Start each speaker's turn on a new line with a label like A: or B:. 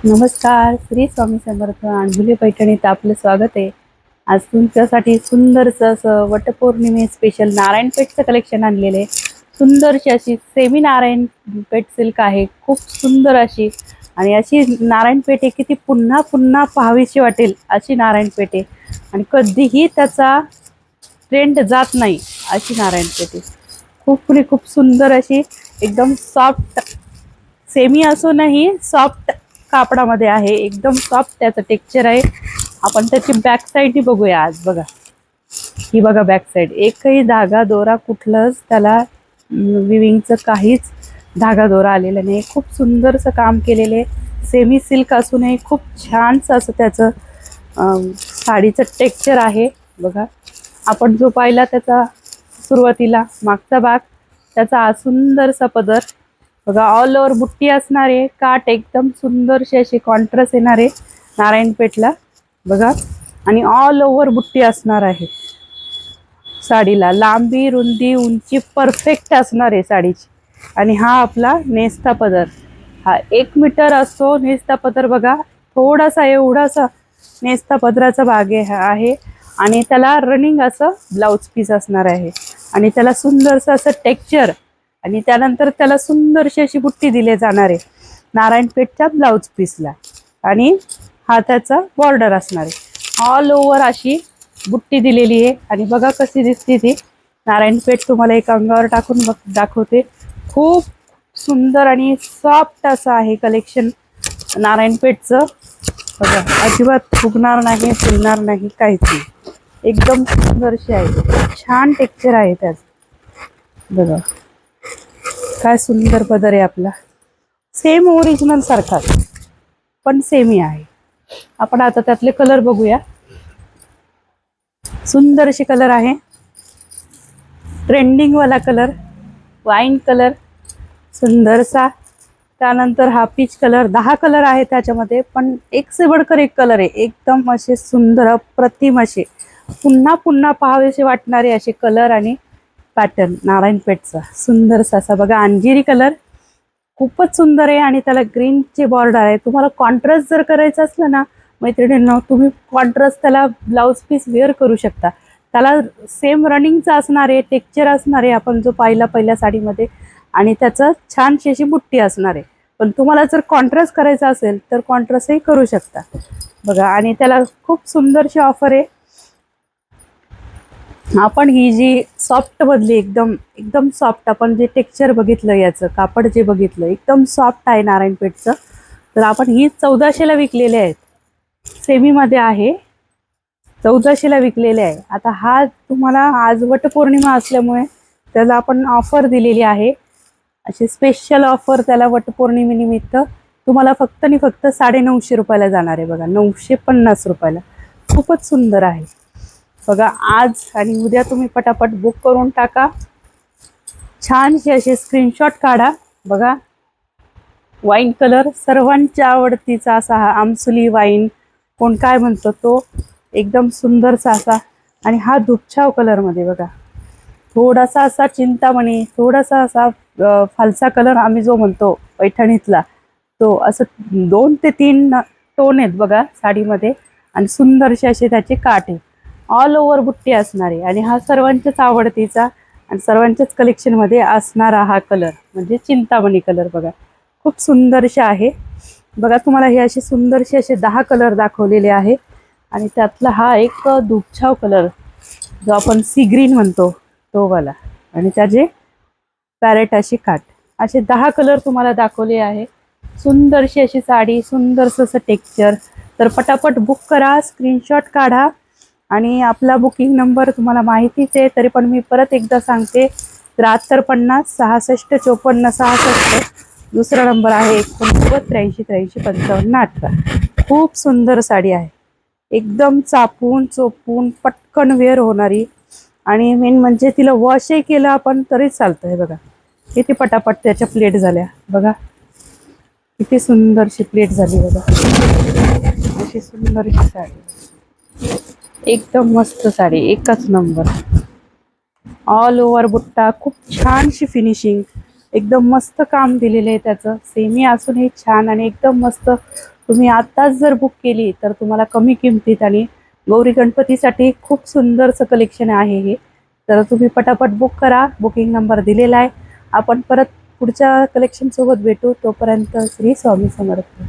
A: नमस्कार, श्री स्वामी समर्थ. अणबुली पैठणीत आपलं स्वागत आहे. आज तुमच्यासाठी सुंदरसं असं वटपौर्णिमे स्पेशल नारायणपेठचं कलेक्शन आणलेलं आहे. सुंदरशी अशी सेमी नारायणपेठ सिल्क आहे, खूप सुंदर अशी. आणि अशी नारायणपेठ आहे की ती पुन्हा पुन्हा पाहावीशी वाटेल अशी नारायणपेठ आहे. आणि कधीही त्याचा ट्रेंड जात नाही अशी नारायणपेठ आहे. खूप सुंदर अशी, एकदम सॉफ्ट, सेमी असूनही सॉफ्ट कापडामध्ये आहे. एकदम सॉफ्ट त्याचं टेक्स्चर आहे. आपण त्याची बॅक साईड बघूया आज. बघा, ही बघा बॅक साईड. एकही धागा दोरा कुठलंच त्याला विविंगचं काहीच धागा दोरा आलेला नाही. खूप सुंदरसं काम केलेलं आहे. सेमी सिल्क असूनही खूप छानसं असं त्याचं साडीचं टेक्स्चर आहे. बघा, आपण जो पाहिला त्याचा सुरुवातीला मागचा भाग, त्याचा सुंदरसा पदर बघा. ऑल ओव्हर बुट्टी असणारे, काठ एकदम सुंदरशी अशी कॉन्ट्रास्ट येणारे नारायणपेठला बघा. आणि ऑल ओव्हर बुट्टी असणार आहे साडीला. लांबी रुंदी उंची परफेक्ट असणार आहे साडीची. आणि हा आपला नेस्ता पदर, हा 1 मीटर असतो नेस्ता पदर. बघा, थोडासा एवढासा नेस्ता पदराचा भाग आहे. आणि त्याला रनिंग असं ब्लाउज पीस असणार आहे. आणि त्याला सुंदरसं असं टेक्स्चर, आणि त्यानंतर त्याला सुंदरशी अशी बुट्टी दिली जाणार आहे नारायणपेठच्या ब्लाउज पीसला. आणि हा त्याचा बॉर्डर असणार आहे. ऑल ओव्हर अशी बुट्टी दिलेली आहे. आणि बघा कशी दिसते ती नारायणपेठ. तुम्हाला एक अंगावर टाकून दाखवते. खूप सुंदर आणि सॉफ्ट असं आहे कलेक्शन नारायणपेठचं. बघा, अजिबात फुगणार नाही, फुलणार नाही, काहीच नाही. एकदम सुंदरशी आहे. छान टेक्स्चर आहे त्याचं. बघा काय सुंदर पदर आहे आपला. सेम ओरिजिनल सारखाच पण सेमी आहे. आपण आता त्यातले कलर बघूया. सुंदर असे कलर आहे. ट्रेंडिंग वाला कलर, वाईन कलर सुंदरसा. त्यानंतर हा पीच कलर. 10 कलर आहे त्याच्यामध्ये, पण एक से बढ़कर एक कलर आहे. एकदम असे सुंदर अप्रतिम असे, पुन्हा पुन्हा पाहावेसे वाटणारे असे कलर आणि पॅटर्न नारायणपेठचा सुंदरसा असा. बघा, अंजिरी कलर खूपच सुंदर आहे. आणि त्याला ग्रीनचे बॉर्डर आहे. तुम्हाला कॉन्ट्रास्ट जर करायचं असलं ना मैत्रिणींना, तुम्ही कॉन्ट्रास्ट त्याला ब्लाउज पीस वेअर करू शकता. त्याला सेम रनिंगचा असणार आहे, टेक्स्चर असणार आहे आपण जो पाहिला पहिल्या साडीमध्ये. आणि त्याचं छानशी अशी बुट्टी असणार आहे. पण तुम्हाला जर कॉन्ट्रास्ट करायचा असेल तर कॉन्ट्रास्टही करू शकता. बघा, आणि त्याला खूप सुंदरशी ऑफर आहे. आपण ही जी सॉफ्ट मधली एकदम एकदम सॉफ्ट, आपण जे टेक्स्चर बघितलं, याचं कापड जे बघितलं एकदम सॉफ्ट आहे नारायणपेठचं. तर आपण ही 1400ला विकलेले आहेत. सेमीमध्ये आहे, 1400ला विकलेले आहे. आता हा तुम्हाला आज वटपौर्णिमा असल्यामुळे त्याला आपण ऑफर दिलेली आहे. अशी स्पेशल ऑफर त्याला वटपौर्णिमेनिमित्त तुम्हाला फक्त आणि फक्त 950 रुपयाला जाणार आहे. बघा, 950 रुपयाला. खूपच सुंदर आहे. बघा, आज आणि उद्या तुम्ही पटापट बुक करून टाका. छानसे असे स्क्रीनशॉट काढा. बघा, वाईन कलर सर्वांच्या आवडतीचा असा हा आमसुली वाईन, कोण काय म्हणतो तो, एकदम सुंदरसा असा. आणि हा दुपछाव कलरमध्ये बघा, थोडासा असा चिंतामणी, थोडासा असा फालसा कलर आम्ही जो म्हणतो पैठणीतला, तो असं 2 ते 3 टोन आहेत बघा साडीमध्ये. आणि सुंदरसे असे त्याचे काठ आहे. ऑल ओव्हर बुट्टी असणार आहे. आणि हा सर्वांच्याच आवडतीचा आणि सर्वांच्याच कलेक्शनमध्ये असणारा हा कलर म्हणजे चिंतामणी कलर. बघा, खूप सुंदरसे आहे. बघा, तुम्हाला हे असे सुंदरसे असे 10 कलर दाखवलेले आहे. आणि त्यातला हा एक दुपछाव कलर जो आपण सी ग्रीन म्हणतो तो वाला. आणि त्याचे पॅरेट अशी काठ, असे 10 कलर तुम्हाला दाखवले आहे. सुंदरशी अशी साडी, सुंदरसं असं टेक्स्चर. तर पटापट बुक करा, स्क्रीनशॉट काढा. आणि आपला बुकिंग नंबर तुम्हाला माहितीच आहे, तरी पण मी परत एकदा सांगते. 7350 66 54 66. दुसरा नंबर आहे 89 83 83 55 18. खूप सुंदर साडी आहे. एकदम चापून चोपून पटकन वेअर होणारी. आणि मेन म्हणजे तिला वॉशही केलं आपण तरी चालतं. हे बघा, किती पटापट त्याच्या प्लेट झाल्या. बघा, किती सुंदरशी प्लेट झाली. बघा, अशी सुंदरशी साडी, एकदम मस्त साडी, एकच नंबर. ऑल ओव्हर बुट्टा, खूप छानशी फिनिशिंग, एकदम मस्त काम दिलेलं आहे त्याचं. सेमी असूनही छान आणि एकदम मस्त तुम्ही आत्ताच जर बुक केली तर तुम्हाला कमी किमतीत आणि गौरी गणपतीसाठी खूप सुंदरचं कलेक्शन आहे हे. तर तुम्ही पटापट बुक करा. बुकिंग नंबर दिलेला आहे. आपण परत पुढच्या कलेक्शन सोबत भेटू. तोपर्यंत श्री स्वामी समर्थ.